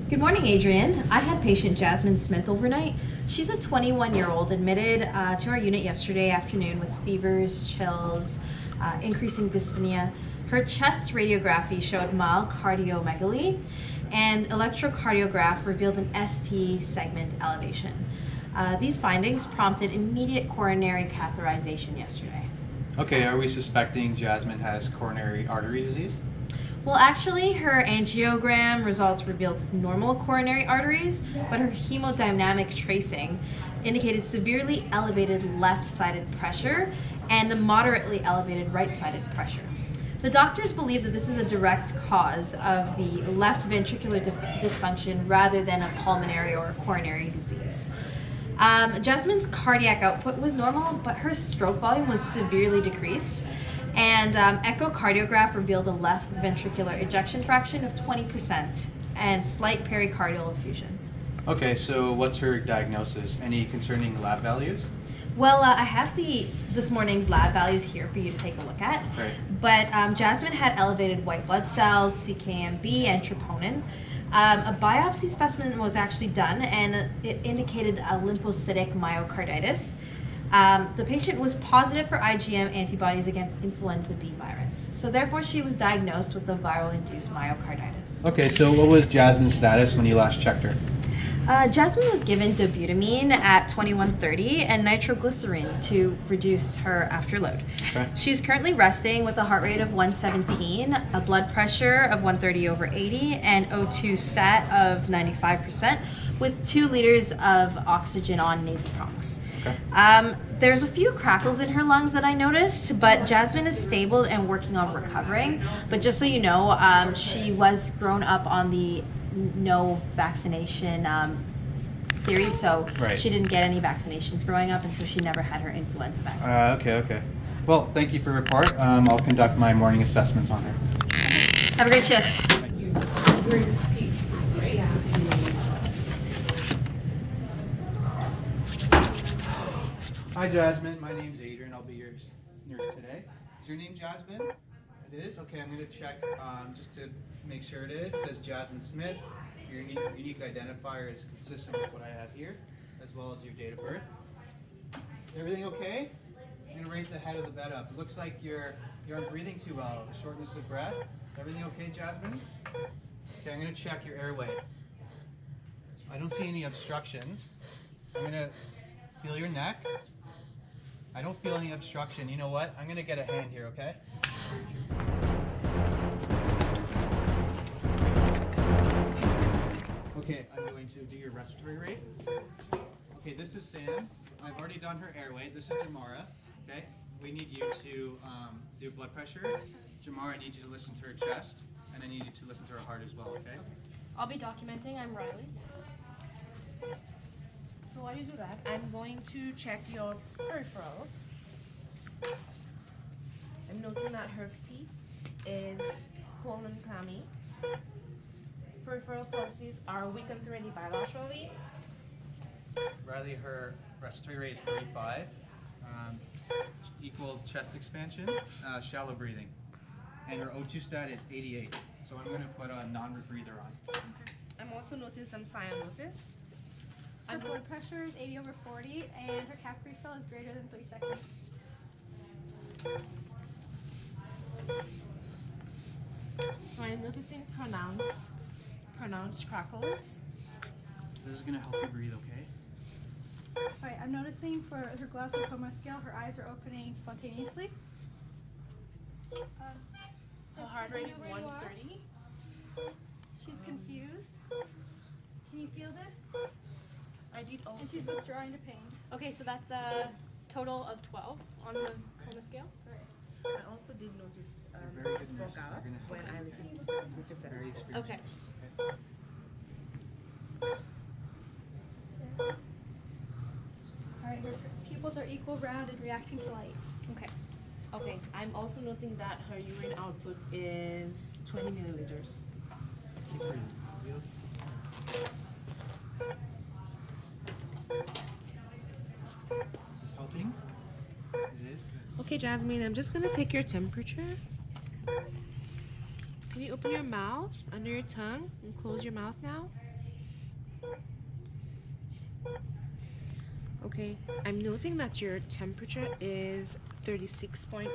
Good morning, Adrian. I had patient Jasmine Smith overnight. She's a 21-year-old admitted to our unit yesterday afternoon with fevers, chills, increasing dyspnea. Her chest radiography showed mild cardiomegaly, and electrocardiograph revealed an ST segment elevation. These findings prompted immediate coronary catheterization yesterday. Okay, are we suspecting Jasmine has coronary artery disease? Well, actually, her angiogram results revealed normal coronary arteries, but her hemodynamic tracing indicated severely elevated left-sided pressure and moderately elevated right-sided pressure. The doctors believe that this is a direct cause of the left ventricular dysfunction rather than a pulmonary or coronary disease. Jasmine's cardiac output was normal, but her stroke volume was severely decreased. And echocardiograph revealed a left ventricular ejection fraction of 20% and slight pericardial effusion. Okay, so what's her diagnosis? Any concerning lab values? Well, I have this morning's lab values here for you to take a look at. Right. But Jasmine had elevated white blood cells, CKMB, and troponin. A biopsy specimen was actually done, and it indicated a lymphocytic myocarditis. The patient was positive for IgM antibodies against influenza B virus. So therefore she was diagnosed with the viral-induced myocarditis. Okay, so what was Jasmine's status when you last checked her? Jasmine was given dobutamine at 2130 and nitroglycerin to reduce her afterload. Okay. She's currently resting with a heart rate of 117, a blood pressure of 130/80, and O2 stat of 95%, with 2 liters of oxygen on nasopronx. Okay. There's a few crackles in her lungs that I noticed, but Jasmine is stable and working on recovering. But just so you know, she was grown up on the no vaccination theory, so Right. She didn't get any vaccinations growing up, and so she never had her influenza vaccine. Okay. Well, thank you for your report. I'll conduct my morning assessments on her. Have a great shift. Thank you. Hi, Jasmine. My name's Adrian. I'll be your nurse today. Is your name Jasmine? It is? Okay, I'm going to check just to make sure it is. It says Jasmine Smith. Your unique identifier is consistent with what I have here, as well as your date of birth. Is everything okay? I'm going to raise the head of the bed up. It looks like you aren't breathing too well. Shortness of breath. Everything okay, Jasmine? Okay, I'm going to check your airway. I don't see any obstructions. I'm going to feel your neck. I don't feel any obstruction. You know what? I'm going to get a hand here, okay? Okay, I'm going to do your respiratory rate. Okay, this is Sam. I've already done her airway. This is Jamara, okay? We need you to do blood pressure. Jamara, I need you to listen to her chest, and I need you to listen to her heart as well, okay? I'll be documenting. I'm Riley. So while you do that, I'm going to check your peripherals. I'm noting that her feet is cold and clammy. Peripheral pulses are weakened already bilaterally. Riley, her respiratory rate is 35. Equal chest expansion, shallow breathing. And her O2 stat is 88. So I'm going to put a non-rebreather on. Okay. I'm also noticing some cyanosis. Her blood pressure is 80/40 and her cap refill is greater than 3 seconds. So I'm noticing pronounced crackles. This is going to help you breathe, okay? Alright, I'm noticing for her Glasgow Coma scale, her eyes are opening spontaneously. Her heart rate is 130. She's confused. Can you feel this? I did And also. she's withdrawing to pain. Okay, so that's a total of 12 on the coma scale. I also did notice Very good smoke nurse. out You're gonna when I listened with the Very stethoscope. experienced. Okay. Alright, her pupils are equal, round, and reacting to light. Okay. Okay, I'm also noting that her urine output is 20 milliliters. Is this helping? It is? Good. Okay, Jasmine, I'm just gonna take your temperature. Can you open your mouth under your tongue and close your mouth now? Okay, I'm noting that your temperature is 36.0.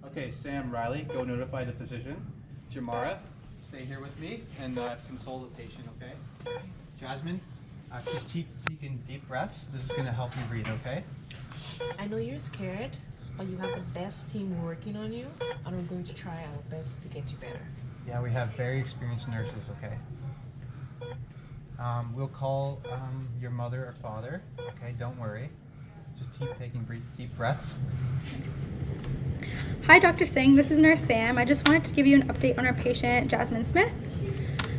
Okay, Sam, Riley, go notify the physician. Jamara, stay here with me and console the patient, okay? Jasmine, just keep taking deep breaths. This is going to help you breathe, okay? I know you're scared, but you have the best team working on you, and we're going to try our best to get you better. Yeah, we have very experienced nurses, okay? We'll call your mother or father, okay? Don't worry. Just keep taking deep breaths. Hi, Dr. Singh. This is Nurse Sam. I just wanted to give you an update on our patient, Jasmine Smith.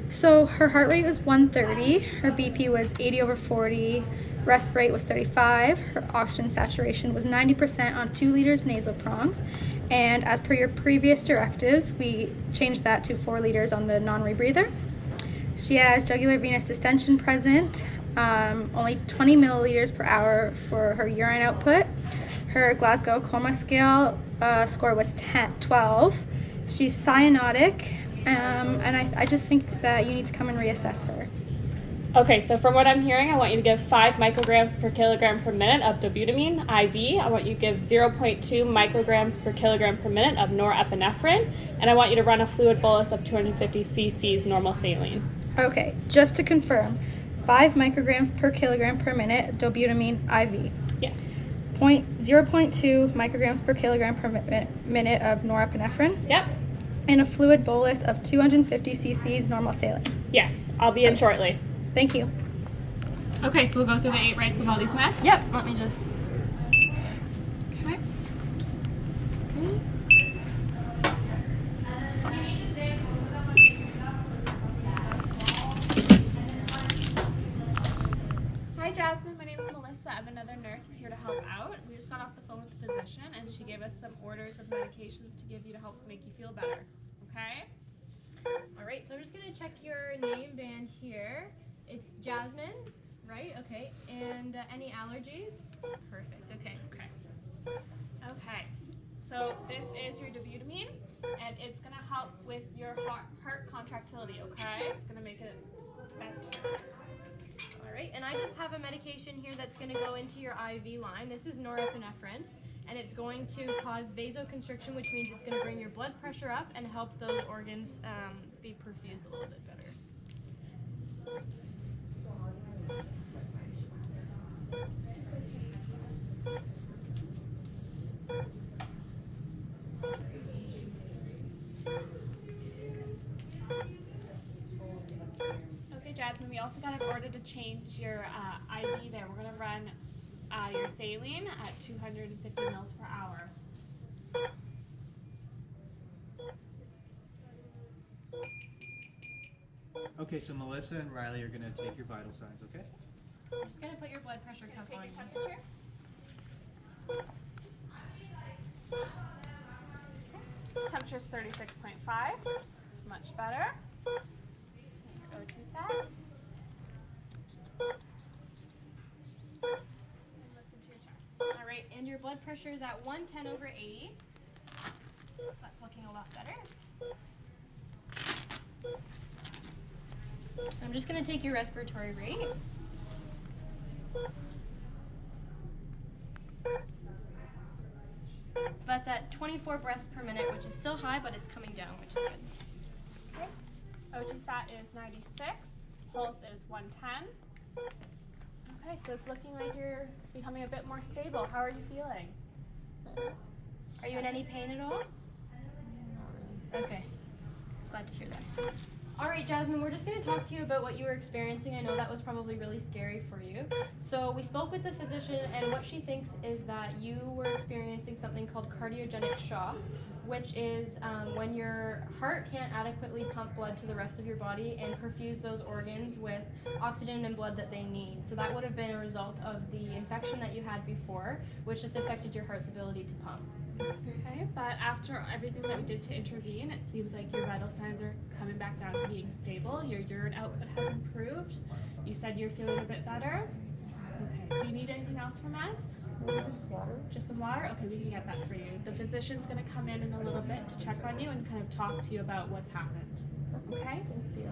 So her heart rate was 130, her BP was 80/40, rest rate was 35, her oxygen saturation was 90% on 2 liters nasal prongs, and as per your previous directives, we changed that to 4 liters on the non-rebreather. She has jugular venous distension present, only 20 milliliters per hour for her urine output. Her Glasgow Coma Scale score was 12. She's cyanotic, and I just think that you need to come and reassess her. Okay, so from what I'm hearing, I want you to give 5 micrograms per kilogram per minute of dobutamine IV. I want you to give 0.2 micrograms per kilogram per minute of norepinephrine, and I want you to run a fluid bolus of 250 cc's normal saline. Okay, just to confirm, 5 micrograms per kilogram per minute dobutamine IV. Yes. 0.2 micrograms per kilogram per minute of norepinephrine. Yep. And a fluid bolus of 250 cc's normal saline. Yes, I'll be in shortly. Thank you. Okay, so we'll go through the 8 rights of all these meds. Yep, let me just. Okay. Hi Jasmine, my name is Melissa. I'm another nurse here to help out. We just got off the phone with the physician and she gave us some orders of medications to give you to help make you feel better. Okay? All right, so I'm just gonna check your name band here. It's Jasmine, right? Okay, and any allergies? Perfect. Okay. Okay. So this is your dobutamine and it's gonna help with your heart contractility, okay? It's gonna make it better. All right, and I just have a medication here that's going to go into your IV line. This is norepinephrine, and it's going to cause vasoconstriction, which means it's going to bring your blood pressure up and help those organs be perfused a little bit better. Okay, Jasmine, we also got an order to change your IV there. We're going to run your saline at 250 mils per hour. Okay, so Melissa and Riley are going to take your vital signs, okay? I'm just going to put your blood pressure cuff Take on your you. temperature. Temperature's 36.5. Much better. Your O2 set. And listen to your chest. All right, and your blood pressure is at 110/80. That's looking a lot better. I'm just going to take your respiratory rate. So that's at 24 breaths per minute, which is still high, but it's coming down, which is good. Okay. O2 sat is 96. Pulse is 110. Okay, so it's looking like you're becoming a bit more stable. How are you feeling? Are you in any pain at all? Okay. Glad to hear that. All right, Jasmine, we're just going to talk to you about what you were experiencing. I know that was probably really scary for you. So we spoke with the physician, and what she thinks is that you were experiencing something called cardiogenic shock, which is when your heart can't adequately pump blood to the rest of your body and perfuse those organs with oxygen and blood that they need. So that would have been a result of the infection that you had before, which just affected your heart's ability to pump. Okay, but after everything that we did to intervene, it seems like your vital signs are coming back down to being stable. Your urine output has improved. You said you're feeling a bit better. Okay, do you need anything else from us? Just water. Just some water? Okay, we can get that for you. The physician's going to come in a little bit to check on you and kind of talk to you about what's happened. Okay? Thank you.